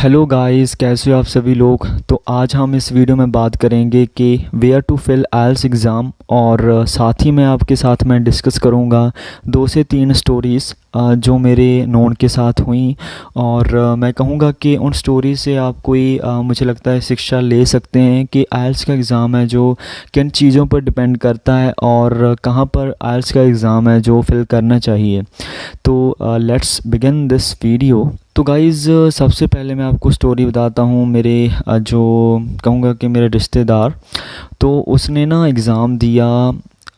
Hello guys, कैसे हो आप सभी लोग। तो आज हम इस वीडियो में बात करेंगे कि where to fill IELTS exam, और साथ ही मैं आपके साथ मैं डिस्कस करूंगा 2 से 3 स्टोरीज़ जो मेरे नोन के साथ हुई। और मैं कहूँगा कि उन स्टोरी से आप कोई मुझे लगता है शिक्षा ले सकते हैं कि आइल्स का एग्ज़ाम है जो किन चीज़ों पर डिपेंड करता है और कहाँ पर आइल्स का एग्ज़ाम है जो फिल करना चाहिए। तो लेट्स बिगिन दिस वीडियो। तो गाइज़, सबसे पहले मैं आपको स्टोरी बताता हूँ। मेरे जो कहूँगा कि मेरे रिश्तेदार, तो उसने ना एग्ज़ाम दिया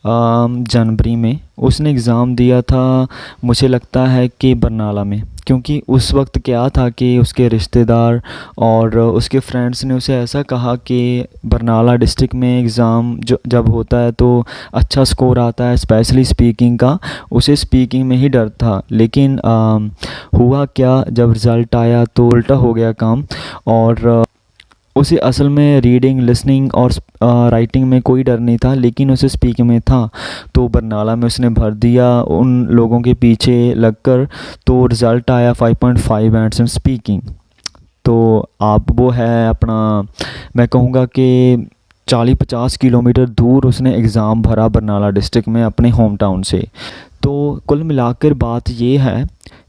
जनवरी में। उसने एग्ज़ाम दिया था, मुझे लगता है कि बरनाला में, क्योंकि उस वक्त क्या था कि उसके रिश्तेदार और उसके फ्रेंड्स ने उसे ऐसा कहा कि बरनाला डिस्ट्रिक्ट में एग्ज़ाम जब होता है तो अच्छा स्कोर आता है, स्पेशली स्पीकिंग का। उसे स्पीकिंग में ही डर था, लेकिन हुआ क्या, जब रिज़ल्ट आया तो उल्टा हो गया काम। और उसे असल में रीडिंग, लिसनिंग और राइटिंग में कोई डर नहीं था, लेकिन उसे स्पीकिंग में था। तो बरनाला में उसने भर दिया उन लोगों के पीछे लगकर। तो रिज़ल्ट आया 5.5 बैंड्स इन स्पीकिंग। तो आप वो है अपना, मैं कहूँगा कि 40-50 किलोमीटर दूर उसने एग्ज़ाम भरा बरनाला डिस्ट्रिक्ट में अपने होम टाउन से। तो कुल मिलाकर बात ये है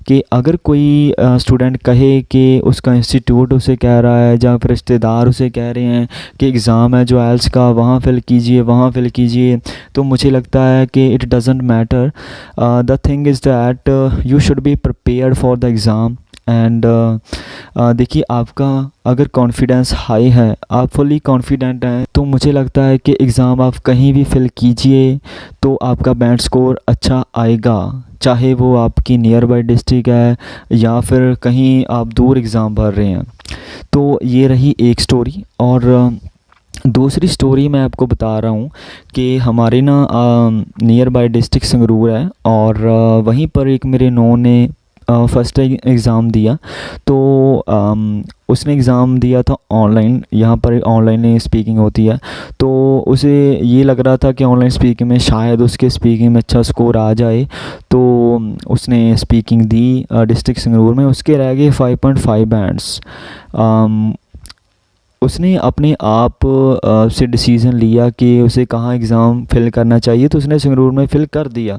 कि अगर कोई स्टूडेंट कहे कि उसका इंस्टीट्यूट उसे कह रहा है या फिर रिश्तेदार उसे कह रहे हैं कि एग्ज़ाम है जो आइल्स का, वहाँ फ़िल कीजिए, वहाँ फ़िल कीजिए, तो मुझे लगता है कि it doesn't matter. The thing is that you should be prepared for the exam. And देखिए, आपका अगर कॉन्फिडेंस हाई है, आप फुली कॉन्फिडेंट हैं, तो मुझे लगता है कि एग्ज़ाम आप कहीं भी फ़िल कीजिए तो आपका बैंड स्कोर अच्छा आएगा, चाहे वो आपकी नियर बाई डिस्ट्रिक्ट है या फिर कहीं आप दूर एग्ज़ाम भर रहे हैं। तो ये रही एक स्टोरी। और दूसरी स्टोरी मैं आपको बता रहा हूँ कि हमारे ना नियर बाई डिस्ट्रिक्ट संगरूर है, और वहीं पर एक मेरे नॉन ने फर्स्ट एग्ज़ाम दिया। तो उसने एग्ज़ाम दिया था ऑनलाइन, यहाँ पर ऑनलाइन स्पीकिंग होती है। तो उसे ये लग रहा था कि ऑनलाइन स्पीकिंग में शायद उसके स्पीकिंग में अच्छा स्कोर आ जाए। तो उसने स्पीकिंग दी डिस्ट्रिक्ट संगरूर में, उसके रह गए 5.5 बैंड्स। उसने अपने आप से डिसीज़न लिया कि उसे कहाँ एग्ज़ाम फ़िल करना चाहिए, तो उसने संगरूर में फ़िल कर दिया।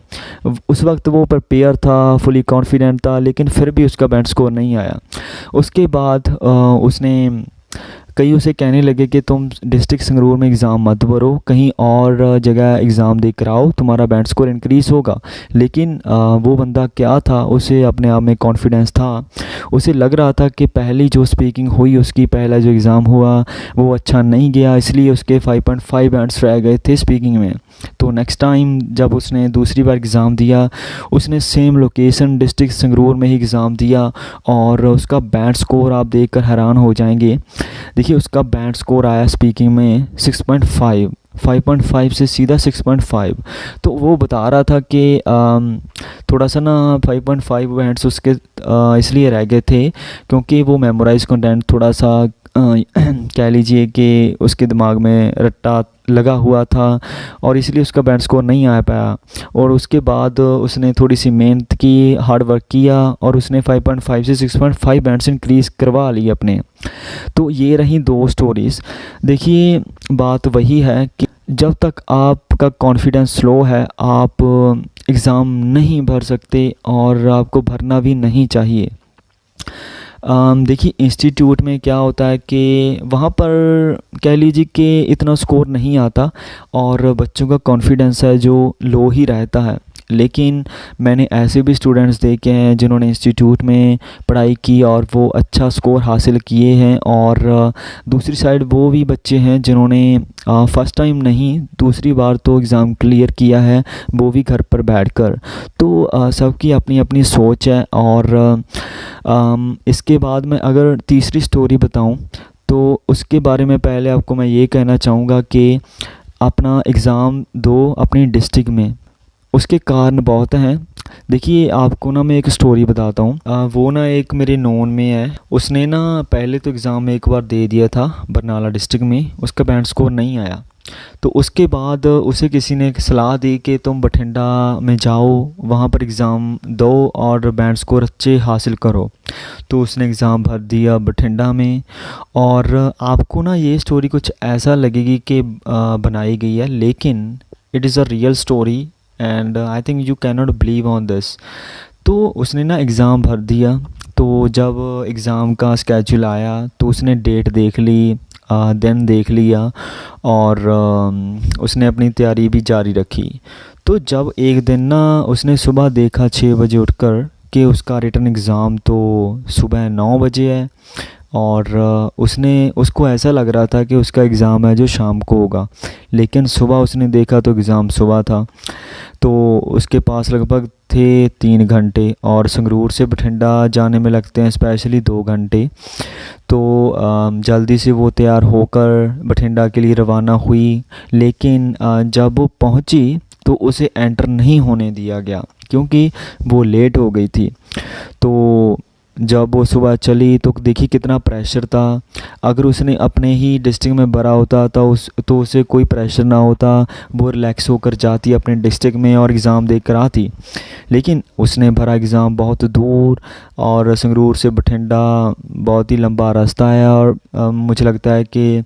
उस वक्त वो प्रिपेयर था, फुली कॉन्फिडेंट था, लेकिन फिर भी उसका बैंड स्कोर नहीं आया। उसके बाद उसने कई उसे कहने लगे कि तुम डिस्ट्रिक्ट संगरूर में एग्ज़ाम मत भरो, कहीं और जगह एग्ज़ाम दे कर आओ, तुम्हारा बैंड स्कोर इंक्रीज़ होगा। लेकिन वो बंदा क्या था, उसे अपने आप में कॉन्फिडेंस था। उसे लग रहा था कि पहली जो स्पीकिंग हुई, उसकी पहला जो एग्ज़ाम हुआ वो अच्छा नहीं गया, इसलिए उसके 5.5 बैंड्स रह गए थे स्पीकिंग में। तो नेक्स्ट टाइम जब उसने दूसरी बार एग्ज़ाम दिया, उसने सेम लोकेशन डिस्ट्रिक्ट संगरूर में ही एग्ज़ाम दिया, और उसका बैंड स्कोर आप देखकर हैरान हो जाएंगे। देखिए, उसका बैंड स्कोर आया स्पीकिंग में 6.5, 5.5 से सीधा 6.5। तो वो बता रहा था कि थोड़ा सा ना 5.5 बैंड्स उसके इसलिए रह गए थे क्योंकि वो मेमोराइज कंटेंट थोड़ा सा कह लीजिए कि उसके दिमाग में रट्टा लगा हुआ था, और इसलिए उसका बैंड स्कोर नहीं आ पाया। और उसके बाद उसने थोड़ी सी मेहनत की, हार्ड वर्क किया, और उसने 5.5 से 6.5 बैंड्स इंक्रीज़ करवा लिए अपने। तो ये रही 2 स्टोरीज़। देखिए, बात वही है कि जब तक आपका कॉन्फिडेंस स्लो है, आप एग्ज़ाम नहीं भर सकते, और आपको भरना भी नहीं चाहिए। देखिए, इंस्टीट्यूट में क्या होता है कि वहाँ पर कह लीजिए कि इतना स्कोर नहीं आता, और बच्चों का कॉन्फिडेंस है जो लो ही रहता है। लेकिन मैंने ऐसे भी स्टूडेंट्स देखे हैं जिन्होंने इंस्टीट्यूट में पढ़ाई की और वो अच्छा स्कोर हासिल किए हैं, और दूसरी साइड वो भी बच्चे हैं जिन्होंने फ़र्स्ट टाइम नहीं, दूसरी बार तो एग्ज़ाम क्लियर किया है, वो भी घर पर बैठकर। तो सबकी अपनी अपनी सोच है। और इसके बाद मैं अगर तीसरी स्टोरी बताऊं, तो उसके बारे में पहले आपको मैं ये कहना चाहूँगा कि अपना एग्ज़ाम दो अपनी डिस्ट्रिक्ट में। उसके कारण बहुत हैं। देखिए आपको ना मैं एक स्टोरी बताता हूँ। वो ना एक मेरे नोन में है। उसने ना पहले तो एग्ज़ाम एक बार दे दिया था बरनाला डिस्ट्रिक्ट में, उसका बैंड स्कोर नहीं आया। तो उसके बाद उसे किसी ने एक सलाह दी कि तुम बठिंडा में जाओ, वहाँ पर एग्ज़ाम दो और बैंड स्कोर अच्छे हासिल करो। तो उसने एग्ज़ाम भर दिया बठिंडा में। और आपको ना ये स्टोरी कुछ ऐसा लगेगी कि बनाई गई है, लेकिन it is a real story and I think you can not believe on this. तो उसने ना एग्ज़ाम भर दिया। तो जब एग्ज़ाम का स्केड्यूल आया तो उसने डेट देख ली, दिन देख लिया और उसने अपनी तैयारी भी जारी रखी। तो जब एक दिन ना उसने सुबह देखा 6 बजे उठकर कि उसका रिटन एग्ज़ाम तो सुबह 9 बजे है। और उसको ऐसा लग रहा था कि उसका एग्ज़ाम है जो शाम को होगा, लेकिन सुबह उसने देखा तो एग्ज़ाम सुबह था। तो उसके पास लगभग थे 3 घंटे और संगरूर से बठिंडा जाने में लगते हैं स्पेशली 2 घंटे। तो जल्दी से वो तैयार होकर बठिंडा के लिए रवाना हुई, लेकिन जब वो पहुंची तो उसे एंटर नहीं होने दिया गया क्योंकि वो लेट हो गई थी। तो जब वो सुबह चली तो देखी कितना प्रेशर था। अगर उसने अपने ही डिस्ट्रिक्ट में भरा होता तो उसे कोई प्रेशर ना होता, वो रिलैक्स होकर जाती अपने डिस्ट्रिक्ट में और एग्ज़ाम दे कर आती। लेकिन उसने भरा एग्ज़ाम बहुत दूर, और संगरूर से बठिंडा बहुत ही लंबा रास्ता है। और मुझे लगता है कि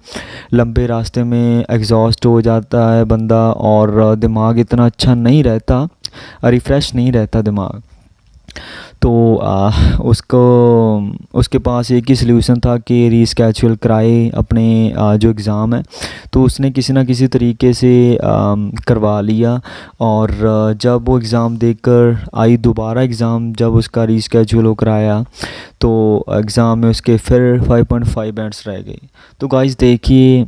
लंबे रास्ते में एग्जॉस्ट हो जाता है बंदा और दिमाग इतना अच्छा नहीं रहता, रिफ़्रेश नहीं रहता दिमाग। तो उसके पास एक ही सल्यूशन था कि रीस्केड्यूल कराए अपने जो एग्ज़ाम है। तो उसने किसी ना किसी तरीके से करवा लिया। और जब वो एग्ज़ाम देकर आई, दोबारा एग्ज़ाम जब उसका रीस्केड्यूल हो कराया, तो एग्ज़ाम में उसके फिर 5.5 बैंड्स रह गए। तो गाइस देखिए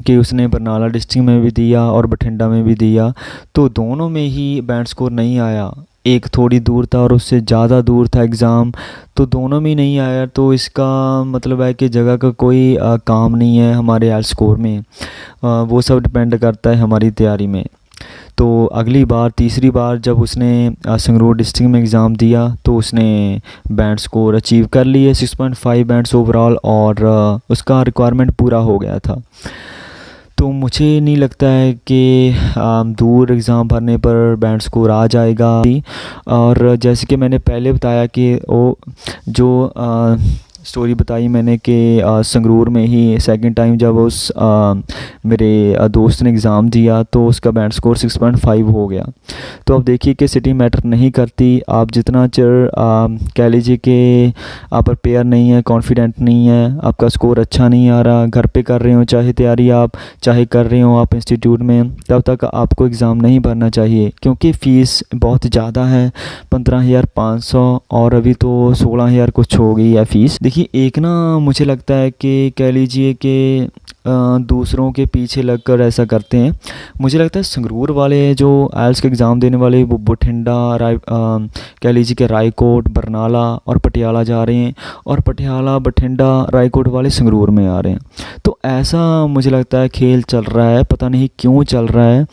कि उसने बरनाला डिस्ट्रिक्ट में भी दिया और बठिंडा में भी दिया, तो दोनों में ही बैंड स्कोर नहीं आया। एक थोड़ी दूर था और उससे ज़्यादा दूर था एग्ज़ाम, तो दोनों में नहीं आया। तो इसका मतलब है कि जगह का कोई काम नहीं है हमारे आइल्स स्कोर में। वो सब डिपेंड करता है हमारी तैयारी में। तो अगली बार तीसरी बार जब उसने संगरूर डिस्ट्रिक्ट में एग्ज़ाम दिया तो उसने बैंड स्कोर अचीव कर लिए 6.5 बैंड्स ओवरऑल, और उसका रिक्वायरमेंट पूरा हो गया था। तो मुझे नहीं लगता है कि दूर एग्ज़ाम भरने पर बैंड स्कोर आ जाएगा। और जैसे कि मैंने पहले बताया कि वो जो स्टोरी बताई मैंने कि संगरूर में ही सेकंड टाइम जब मेरे दोस्त ने एग्ज़ाम दिया तो उसका बैंड स्कोर 6.5 हो गया। तो अब देखिए कि सिटी मैटर नहीं करती। आप जितना चिर कह लीजिए कि आप प्रिपेयर नहीं है, कॉन्फिडेंट नहीं है, आपका स्कोर अच्छा नहीं आ रहा, घर पे कर रहे हो चाहे तैयारी आप, चाहे कर रहे हो आप इंस्टीट्यूट में, तब तक आपको एग्ज़ाम नहीं भरना चाहिए क्योंकि फ़ीस बहुत ज़्यादा है, 15,500 और अभी तो 16,000 कुछ हो गई है फ़ीस। देखिए एक ना मुझे लगता है कि कह लीजिए कि दूसरों के पीछे लगकर ऐसा करते हैं। मुझे लगता है संगरूर वाले जो आइल्स के एग्ज़ाम देने वाले वो बठिंडा कह लीजिए कि रायकोट, बरनाला और पटियाला जा रहे हैं, और पटियाला, बठिंडा, रायकोट वाले संगरूर में आ रहे हैं। तो ऐसा मुझे लगता है खेल चल रहा है, पता नहीं क्यों चल रहा है,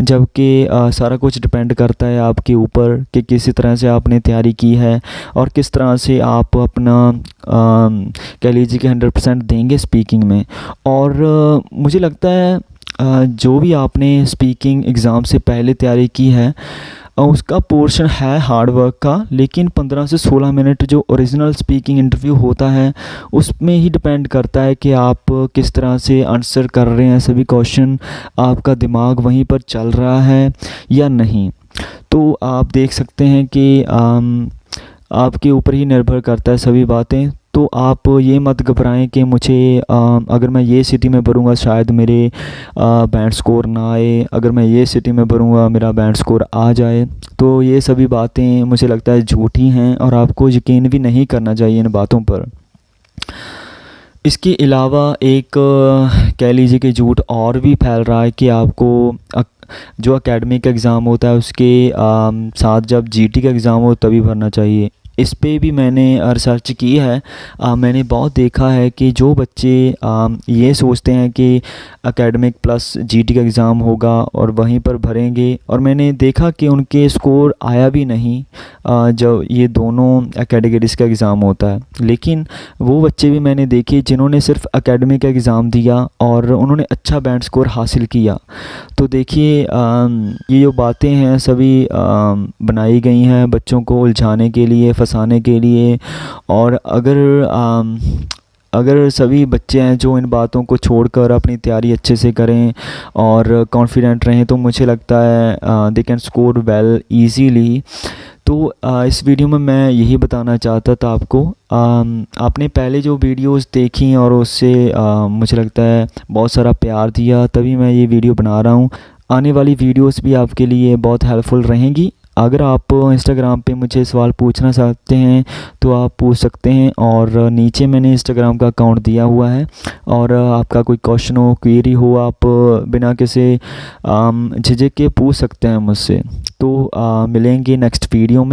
जबकि सारा कुछ डिपेंड करता है आपके ऊपर कि किसी तरह से आपने तैयारी की है और किस तरह से आप अपना कह लीजिए कि 100% देंगे स्पीकिंग में। और मुझे लगता है जो भी आपने स्पीकिंग एग्ज़ाम से पहले तैयारी की है उसका पोर्शन है हार्ड वर्क का, लेकिन 15 से 16 मिनट जो ओरिजिनल स्पीकिंग इंटरव्यू होता है उसमें ही डिपेंड करता है कि आप किस तरह से आंसर कर रहे हैं सभी क्वेश्चन, आपका दिमाग वहीं पर चल रहा है या नहीं। तो आप देख सकते हैं कि आपके ऊपर ही निर्भर करता है सभी बातें। तो आप ये मत घबराएं कि मुझे अगर मैं ये सिटी में भरूँगा शायद मेरे बैंड स्कोर ना आए, अगर मैं ये सिटी में भरूँगा मेरा बैंड स्कोर आ जाए। तो ये सभी बातें मुझे लगता है झूठी हैं और आपको यकीन भी नहीं करना चाहिए इन बातों पर। इसके अलावा एक कह लीजिए कि झूठ और भी फैल रहा है कि आपको जो एकेडमिक एग्ज़ाम होता है उसके साथ जब जीटी का एग्ज़ाम हो तभी भरना चाहिए। इस पे भी मैंने रिसर्च की है। मैंने बहुत देखा है कि जो बच्चे ये सोचते हैं कि एकेडमिक प्लस जीटी का एग्ज़ाम होगा और वहीं पर भरेंगे, और मैंने देखा कि उनके स्कोर आया भी नहीं जब ये दोनों कैटेगरीज़ का एग्ज़ाम होता है। लेकिन वो बच्चे भी मैंने देखे जिन्होंने सिर्फ एकेडमिक का एग्ज़ाम दिया और उन्होंने अच्छा बैंड स्कोर हासिल किया। तो देखिए ये जो बातें हैं सभी बनाई गई हैं बच्चों को उलझाने के लिए, फंसाने के लिए। और अगर सभी बच्चे हैं जो इन बातों को छोड़कर अपनी तैयारी अच्छे से करें और कॉन्फिडेंट रहें, तो मुझे लगता है they can score well easily. तो इस वीडियो में मैं यही बताना चाहता था आपको। आपने पहले जो वीडियोस देखी और उससे मुझे लगता है बहुत सारा प्यार दिया, तभी मैं ये वीडियो बना रहा हूँ। आने वाली वीडियोस भी आपके लिए बहुत हेल्पफुल रहेंगी। अगर आप इंस्टाग्राम पे मुझे सवाल पूछना चाहते हैं तो आप पूछ सकते हैं, और नीचे मैंने इंस्टाग्राम का अकाउंट दिया हुआ है। और आपका कोई क्वेश्चन हो, क्वेरी हो, आप बिना किसी झिझक के पूछ सकते हैं मुझसे। तो मिलेंगे नेक्स्ट वीडियो में।